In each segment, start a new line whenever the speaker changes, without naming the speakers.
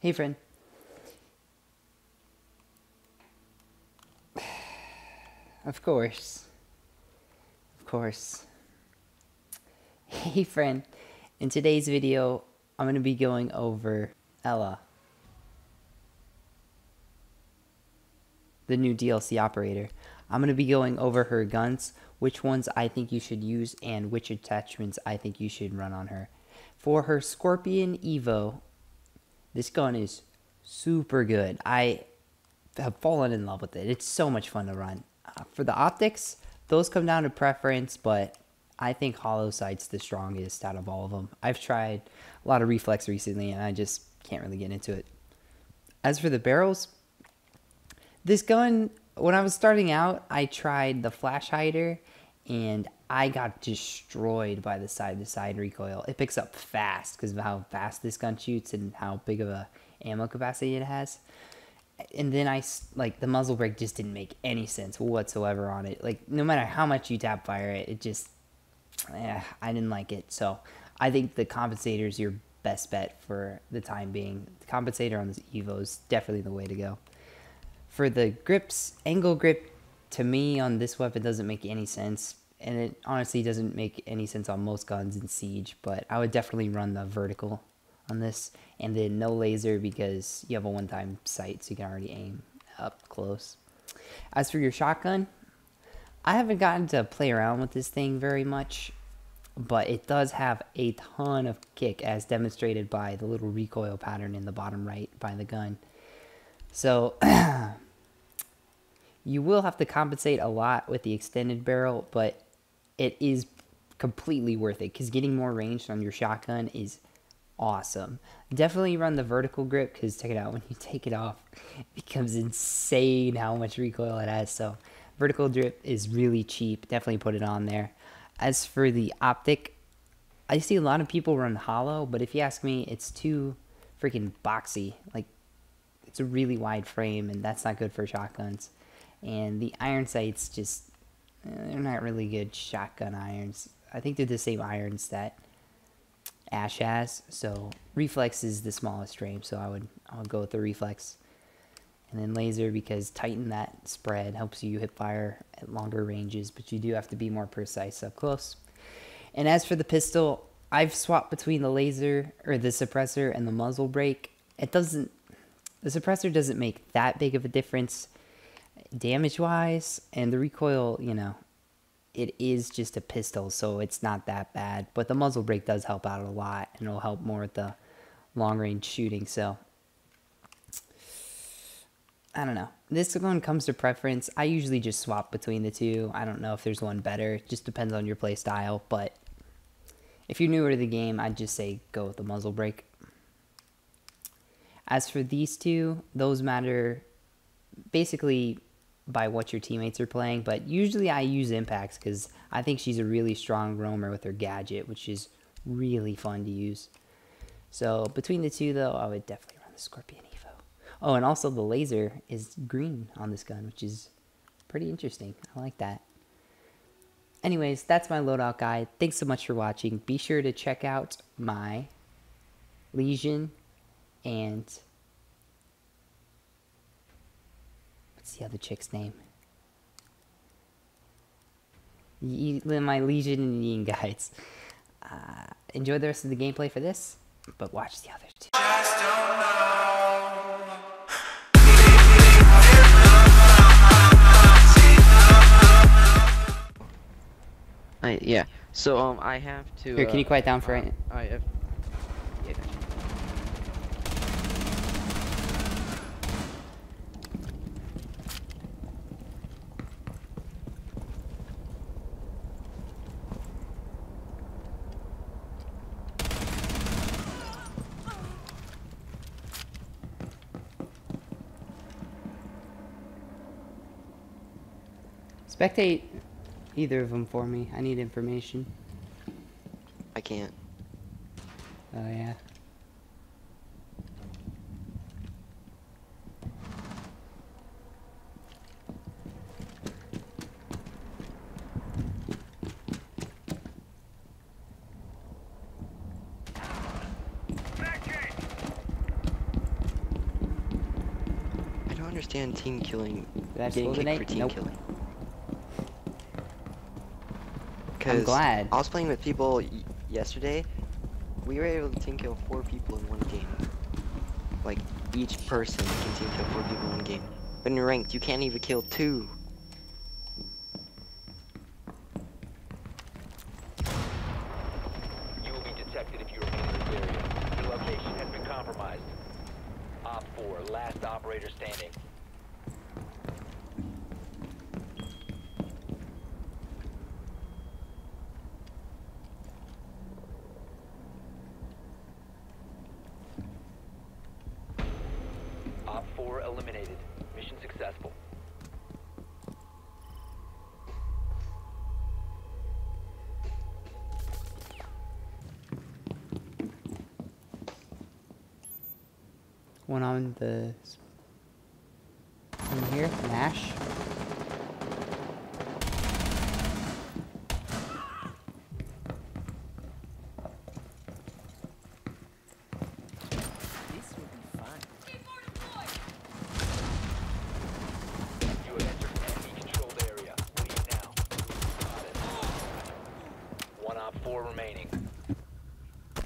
Hey, friend. Of course. Of course. Hey, friend. In today's video, I'm going to be going over Ela, the new DLC operator. I'm going to be going over her guns, which ones I think you should use, and which attachments I think you should run on her. For her Scorpion Evo, this gun is super good. I have fallen in love with it. It's so much fun to run. For the optics, those come down to preference, but I think hollow sight's the strongest out of all of them. I've tried a lot of reflex recently, and I just can't really get into it. As for the barrels, this gun, when I was starting out, I tried the flash hider, and I got destroyed by the side-to-side recoil. It picks up fast because of how fast this gun shoots and how big of a ammo capacity it has. And then the muzzle brake just didn't make any sense whatsoever on it. Like, no matter how much you tap fire it, it just, I didn't like it. So I think the compensator is your best bet for the time being. The compensator on this Evo is definitely the way to go. For the grips, angle grip to me on this weapon doesn't make any sense. And it honestly doesn't make any sense on most guns in Siege. But I would definitely run the vertical on this, and then no laser because you have a one-time sight, so you can already aim up close. As for your shotgun, I haven't gotten to play around with this thing very much, but it does have a ton of kick, as demonstrated by the little recoil pattern in the bottom right by the gun. So you will have to compensate a lot with the extended barrel, but it is completely worth it because getting more range on your shotgun is awesome. Definitely run the vertical grip because check it out, when you take it off, it becomes insane how much recoil it has. So vertical grip is really cheap. Definitely put it on there. As for the optic, I see a lot of people run hollow, but if you ask me, it's too freaking boxy. Like, it's a really wide frame, and that's not good for shotguns. And the iron sights just, they're not really good shotgun irons. I think they're the same irons that Ash has, so reflex is the smallest frame, so I'll go with the reflex. And then laser, because tighten that spread helps you hip fire at longer ranges, but you do have to be more precise up close. And as for the pistol, I've swapped between the laser or the suppressor and the muzzle brake. The suppressor doesn't make that big of a difference damage wise, and the recoil, you know, it is just a pistol, so it's not that bad. But the muzzle brake does help out a lot, and it'll help more with the long-range shooting. So, I don't know. This one comes to preference. I usually just swap between the two. I don't know if there's one better. It just depends on your play style. But if you're newer to the game, I'd just say go with the muzzle brake. As for these two, those matter basically by what your teammates are playing, but usually I use impacts because I think she's a really strong roamer with her gadget, which is really fun to use. So between the two, though, I would definitely run the Scorpion Evo. Oh, and also the laser is green on this gun, which is pretty interesting. I like that. Anyways, that's my loadout guide. Thanks so much for watching. Be sure to check out my Legion and what's the other chick's name? My Legion and Yin guides. Enjoy the rest of the gameplay for this, but watch the other two.
Yeah. So I have to.
Here, can you quiet down for a minute?
Yeah.
Spectate either of them for me. I need information.
I can't.
Oh, yeah.
understand team killing.
Did I
Getting
slow the
kicked for
nade?
team
Nope.
killing.
I'm
Because
glad.
I was playing with people yesterday. We were able to team kill 4 people in one game. Like, each person can team kill 4 people in one game. But in ranked, you can't even kill 2.
You will be detected if you remain in this area. Your location has been compromised. Op 4, last operator standing. Op 4 eliminated. Mission successful.
One on the... in here, Nash.
You have entered enemy controlled area. Leave now. Spotted. One Op 4 remaining. If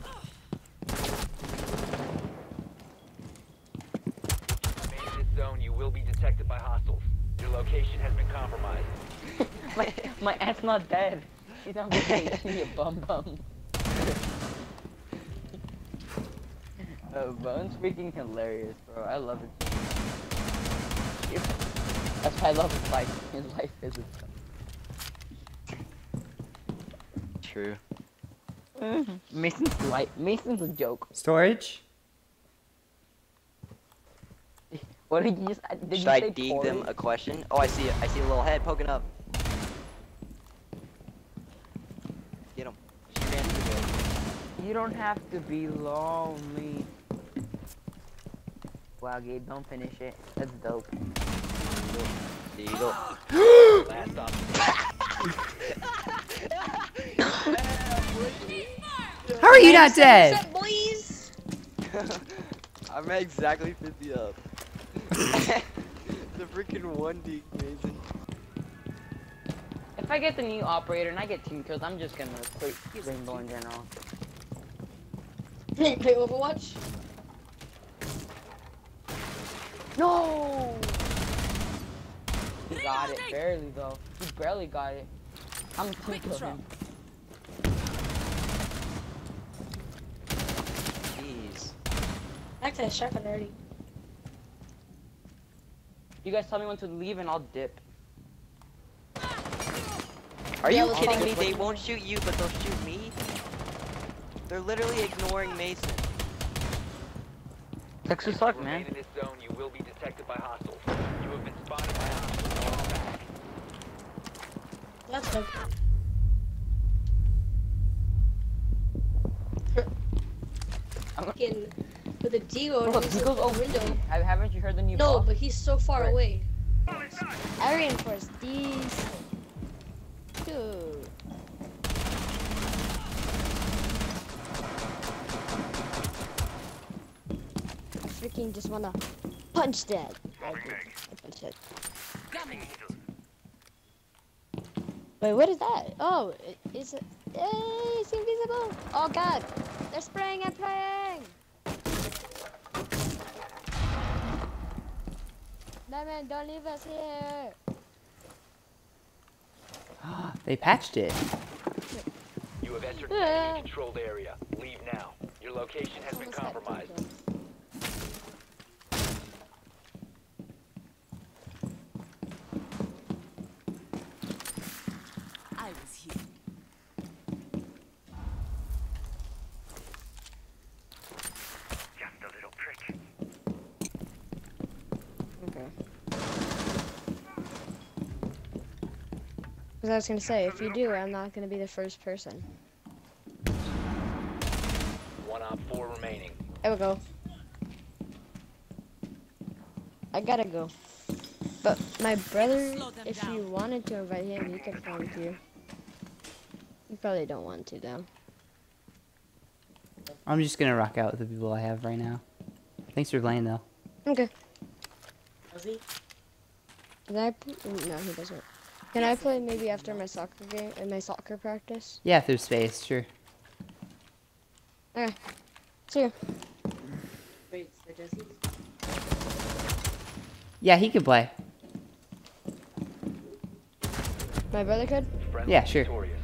you remain in this zone, you will be detected by hostiles. Your location has been compromised.
My aunt's not dead. She's on vacation, you bum bum. Bowen's freaking hilarious, bro. I love it. That's why I love his life. His life is
True.
Mason's a joke.
Storage?
What did you just? Did
Should
you
I
say
dig
porridge?
them a question? Oh, I see it. I see a little head poking up. Get him. She ran through
You don't have to be lonely. Wow, Gabe, don't finish it. That's dope.
There you go.
Last op.
How are you not dead?
Boys.
I'm at exactly 50 up. The freaking 1D, Mason.
If I get the new operator and I get team kills, I'm just gonna quit Rainbow in general.
Play Overwatch.
No! He got it, barely though. He barely got it. I'm gonna team kill him.
Jeez.
Actually, I shotgun already.
You guys tell me when to leave and I'll dip.
Are
Yeah,
you
let's
kidding
follow
me?
this
They
one.
won't shoot you, but they'll shoot me? They're literally ignoring Mason.
Texas
If
suck,
you remain
man.
in this zone, you will be detected by hostiles. You have been spotted by hostiles. Fall back.
That's good. Fucking with a Deagle
Bro,
in his
Deagle's over
window.
Haven't you heard the new
No,
boss?
but he's so far
Right.
away.
I reinforced these. Dude. I freaking just wanna punch that. I punched it. Wait, what is that? Oh, is it? It's invisible. Oh god, they're spraying and playing. No man, don't leave us here.
They patched it.
You have entered
Yeah.
enemy controlled area. Leave now. Your location has been
Almost got
compromised.
killed.
I was here. Just a little prick.
Okay.
Because I was gonna say, if you do, I'm not gonna be the first person.
One Op 4 remaining.
I will go. I gotta go. But my brother,
Slow them
if
down.
you wanted to invite him, you can come with you. You probably don't want to, though.
I'm just gonna rock out with the people I have right now. Thanks for playing, though.
Okay.
Does he?
Can I? No, he doesn't. Can I play maybe after my soccer game and my soccer practice?
Yeah, through space, sure.
Okay. See ya.
Wait, so does he?
Yeah, he could play.
My brother could.
Friendly
Yeah, sure.
victorious.